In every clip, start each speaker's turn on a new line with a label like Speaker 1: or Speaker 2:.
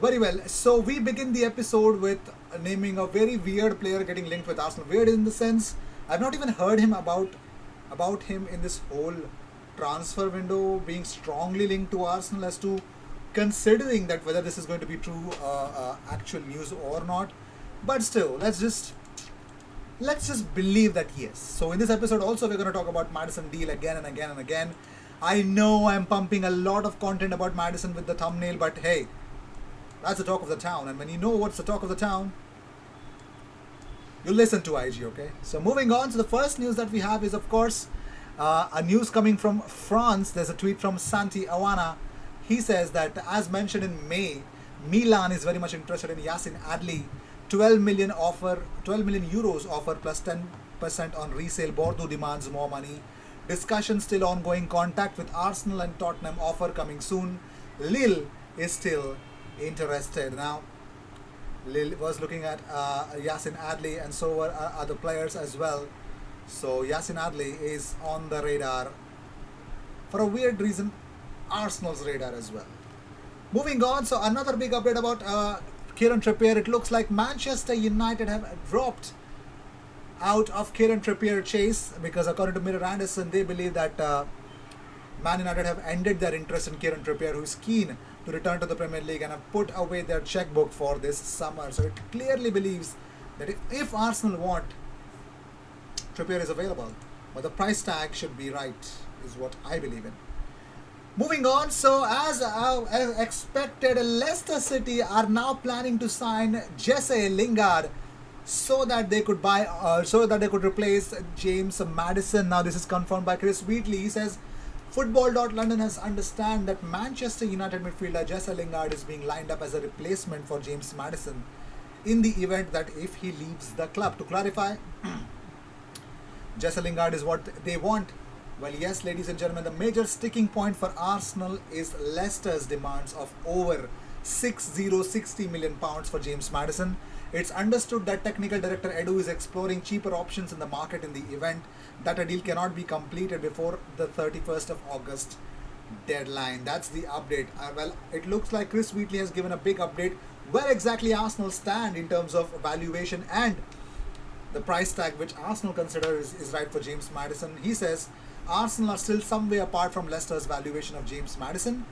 Speaker 1: Very well. So we begin the episode with naming a very weird player getting linked with Arsenal. Weird in the sense I've not even heard him about him in this whole transfer window being strongly linked to Arsenal as to considering that whether this is going to be true actual news or not. But still, let's just believe that yes. So in this episode also we're going to talk about Maddison deal again and again and again. I know I'm pumping a lot of content about Maddison with the thumbnail, but hey, that's the talk of the town. And when you know what's the talk of the town, you listen to IG, okay? So moving on to the first news that we have is, of course, a news coming from France. There's a tweet from Santi Awana. He says that, as mentioned in May, Milan is very much interested in Yacine Adli. 12 million euros offer plus 10% on resale. Bordeaux demands more money. Discussion still ongoing. Contact with Arsenal and Tottenham. Offer coming soon. Lille is still interested. Now, Lille was looking at Yacine Adli, and so were other players as well. So Yacine Adli is on the radar. For a weird reason, Arsenal's radar as well. Moving on, so another big update about Kieran Trippier. It looks like Manchester United have dropped out of Kieran Trippier chase because according to Mirror Anderson, they believe that Man United have ended their interest in Kieran Trippier, who is keen to return to the Premier League and have put away their checkbook for this summer. So it clearly believes that if Arsenal want, Trippier is available. But the price tag should be right, is what I believe in. Moving on, so as expected, Leicester City are now planning to sign Jesse Lingard so that they could replace James Maddison. Now this is confirmed by Chris Wheatley. He says Football.London has understand that Manchester United midfielder Jesse Lingard is being lined up as a replacement for James Maddison in the event that if he leaves the club. To clarify, Jesse Lingard is what they want. Well, yes, ladies and gentlemen, the major sticking point for Arsenal is Leicester's demands of over £60 million for James Maddison. It's understood that technical director Edu is exploring cheaper options in the market in the event that a deal cannot be completed before the 31st of August deadline. That's the update. Well, it looks like Chris Wheatley has given a big update where exactly Arsenal stand in terms of valuation and the price tag which Arsenal consider is right for James Maddison. He says Arsenal are still some way apart from Leicester's valuation of James Maddison,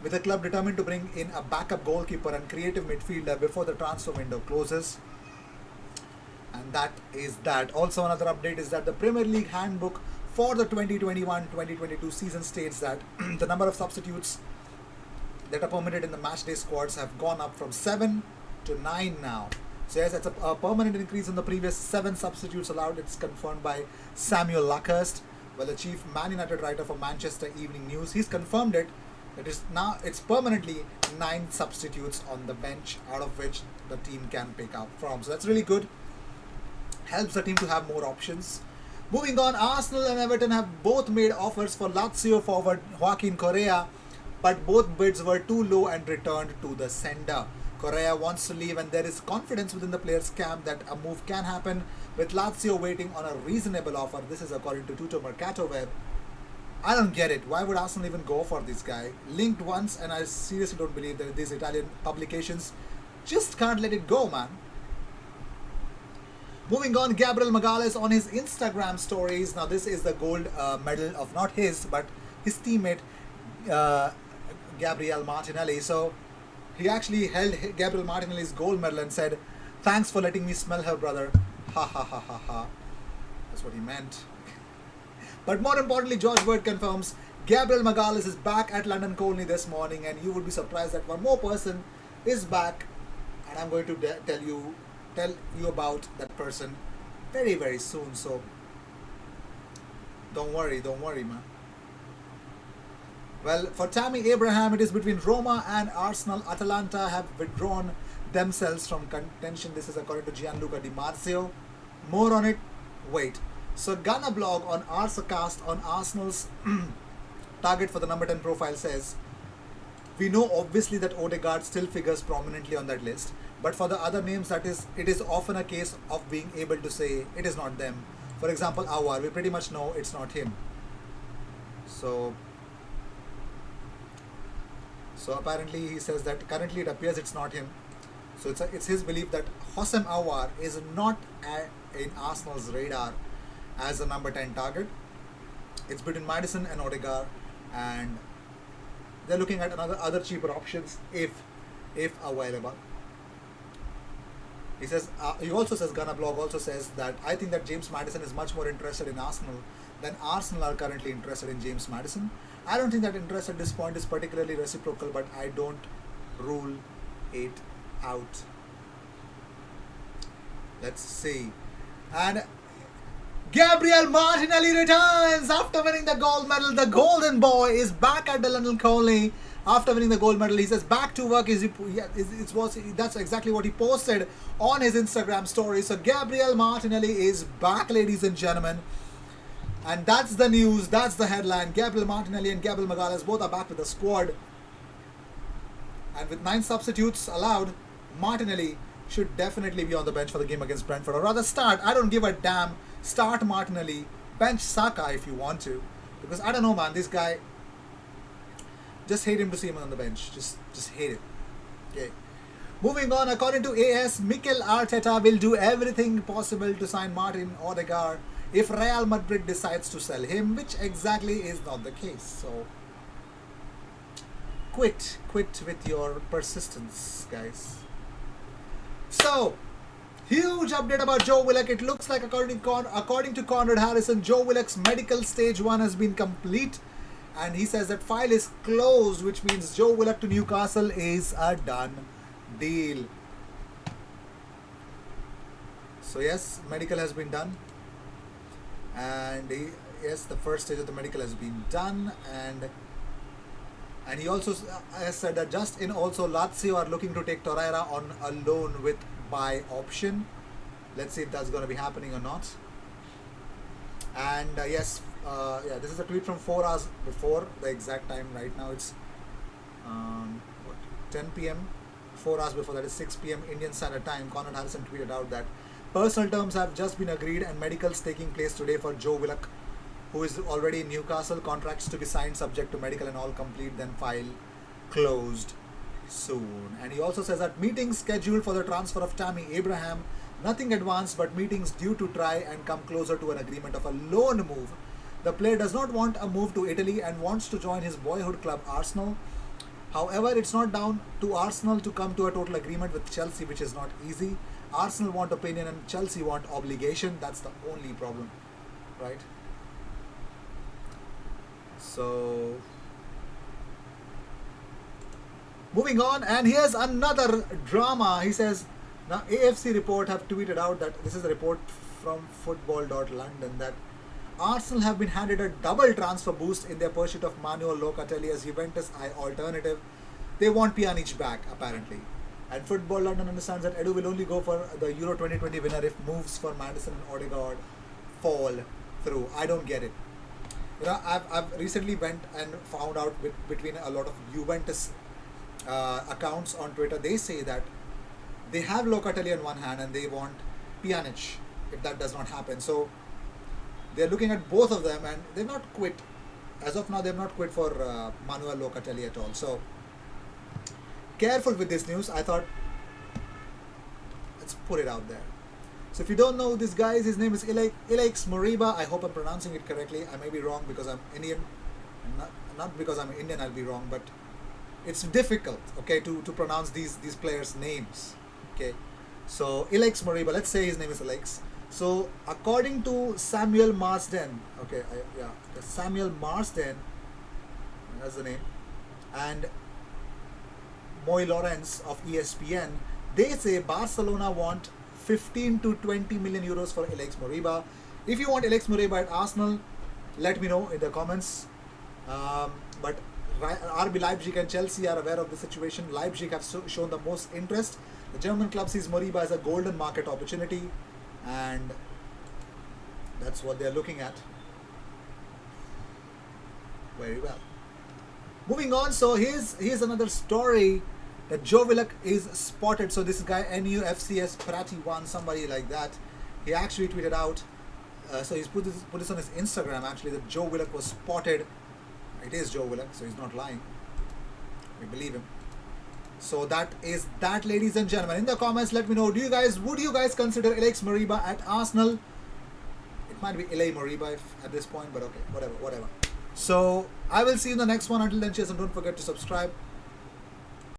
Speaker 1: with the club determined to bring in a backup goalkeeper and creative midfielder before the transfer window closes. And that is that. Also, another update is that the Premier League handbook for the 2021-2022 season states that the number of substitutes that are permitted in the matchday squads have gone up from 7 to 9 now. So yes, it's a permanent increase in the previous 7 substitutes allowed. It's confirmed by Samuel Luckhurst, well, the chief Man United writer for Manchester Evening News. He's confirmed it. It's permanently 9 substitutes on the bench, out of which the team can pick up from. So that's really good. Helps the team to have more options. Moving on, Arsenal and Everton have both made offers for Lazio forward Joaquin Correa, but both bids were too low and returned to the sender. Correa wants to leave, and there is confidence within the players' camp that a move can happen, with Lazio waiting on a reasonable offer. This is according to Tutto Mercato Web. I don't get it. Why would Arsenal even go for this guy? Linked once, and I seriously don't believe that these Italian publications just can't let it go, man. Moving on, Gabriel Magalhães on his Instagram stories. Now this is the gold medal of not his, but his teammate Gabriel Martinelli. So he actually held Gabriel Martinelli's gold medal and said, "Thanks for letting me smell her, brother." Ha ha ha ha ha. That's what he meant. But more importantly, George Bird confirms Gabriel Magalhães is back at London Colney this morning, and you would be surprised that one more person is back, and I'm going to tell you about that person very, very soon. So don't worry, man. Well, for Tammy Abraham, it is between Roma and Arsenal. Atalanta have withdrawn themselves from contention. This is according to Gianluca Di Marzio. More on it, wait. So Gunner blog on Arsacast on Arsenal's target for the number 10 profile says, we know obviously that Odegaard still figures prominently on that list, but for the other names, it is often a case of being able to say it is not them. For example, Awar, we pretty much know it's not him. So So apparently he says that currently it appears it's not him. So it's his belief that Hossein Aouar is not in Arsenal's radar as a number 10 target. It's between Maddison and Odegaard, and they're looking at other cheaper options if available. He says he also says Gunnar Blog also says that I think that James Maddison is much more interested in Arsenal than Arsenal are currently interested in James Maddison. I don't think that interest at this point is particularly reciprocal, but I don't rule it out. Let's see. And Gabriel Martinelli returns after winning the gold medal. The golden boy is back at the London Colney after winning the gold medal. He says back to work. That's exactly what he posted on his Instagram story. So Gabriel Martinelli is back, ladies and gentlemen. And that's the news. That's the headline. Gabriel Martinelli and Gabriel Magalhães both are back with the squad. And with 9 substitutes allowed, Martinelli should definitely be on the bench for the game against Brentford. Or rather start. I don't give a damn. Start Martinelli. Bench Saka if you want to. Because I don't know, man. This guy, just hate him to see him on the bench. Just hate it. Okay. Moving on, according to AS, Mikel Arteta will do everything possible to sign Martin Odegaard if Real Madrid decides to sell him, which exactly is not the case. So, quit with your persistence, guys. So, huge update about Joe Willock. It looks like according to Conrad Harrison, Joe Willock's medical stage 1 has been complete, and he says that file is closed, which means Joe Willock to Newcastle is a done deal. So yes, medical has been done, and yes, the first stage of the medical has been done, and he also has said that just in also Lazio are looking to take Torreira on a loan with buy option. Let's see if that's going to be happening or not. And yes, this is a tweet from 4 hours before the exact time. Right now it's 10 p.m. 4 hours before, that is 6 p.m. Indian Standard Time. Conrad Harrison tweeted out that personal terms have just been agreed and medicals taking place today for Joe Willock, who is already in Newcastle. Contracts to be signed subject to medical and all complete, then file closed soon. And he also says that meetings scheduled for the transfer of Tammy Abraham, nothing advanced, but meetings due to try and come closer to an agreement of a loan move. The player does not want a move to Italy and wants to join his boyhood club Arsenal. However, it's not down to Arsenal to come to a total agreement with Chelsea, which is not easy. Arsenal want opinion and Chelsea want obligation. That's the only problem, right? So, moving on, and here's another drama. He says, now AFC report have tweeted out that, this is a report from football.london, that Arsenal have been handed a double transfer boost in their pursuit of Manuel Locatelli as Juventus alternative. They want Pjanic back, apparently. And Football London understands that Edu will only go for the Euro 2020 winner if moves for Maddison and Odegaard fall through. I don't get it. You know, I've recently went and found out between a lot of Juventus accounts on Twitter. They say that they have Locatelli on one hand and they want Pjanic if that does not happen. So they're looking at both of them, and they've not quit. As of now, they've not quit for Manuel Locatelli at all. So careful with this news. I thought, let's put it out there. So if you don't know this guy, his name is Ilaix Moriba. I hope I'm pronouncing it correctly. I may be wrong because I'm Indian. Not because I'm Indian I'll be wrong, but it's difficult, okay, to pronounce these players' names. Okay. So Ilaix Moriba, let's say his name is Ilaix. So according to Samuel Marsden, okay, Samuel Marsden, that's the name, and Moy Lawrence of ESPN, they say Barcelona want 15 to 20 million euros for Ilaix Moriba. If you want Ilaix Moriba at Arsenal, let me know in the comments. But RB Leipzig and Chelsea are aware of the situation. Leipzig have shown the most interest. The German club sees Moriba as a golden market opportunity, and that's what they're looking at. Very well. Moving on, so here's another story that Joe Willock is spotted. So this guy NUFCS Pratty1, somebody like that, he actually tweeted out, so he's put this on his Instagram actually, that Joe Willock was spotted. It is Joe Willock, so he's not lying. We believe him. So that is that, ladies and gentlemen. In the comments, let me know. Would you guys consider Alex Moriba at Arsenal? It might be Ilay Moriba at this point, but okay, whatever. So I will see you in the next one. Until then, cheers, and don't forget to subscribe.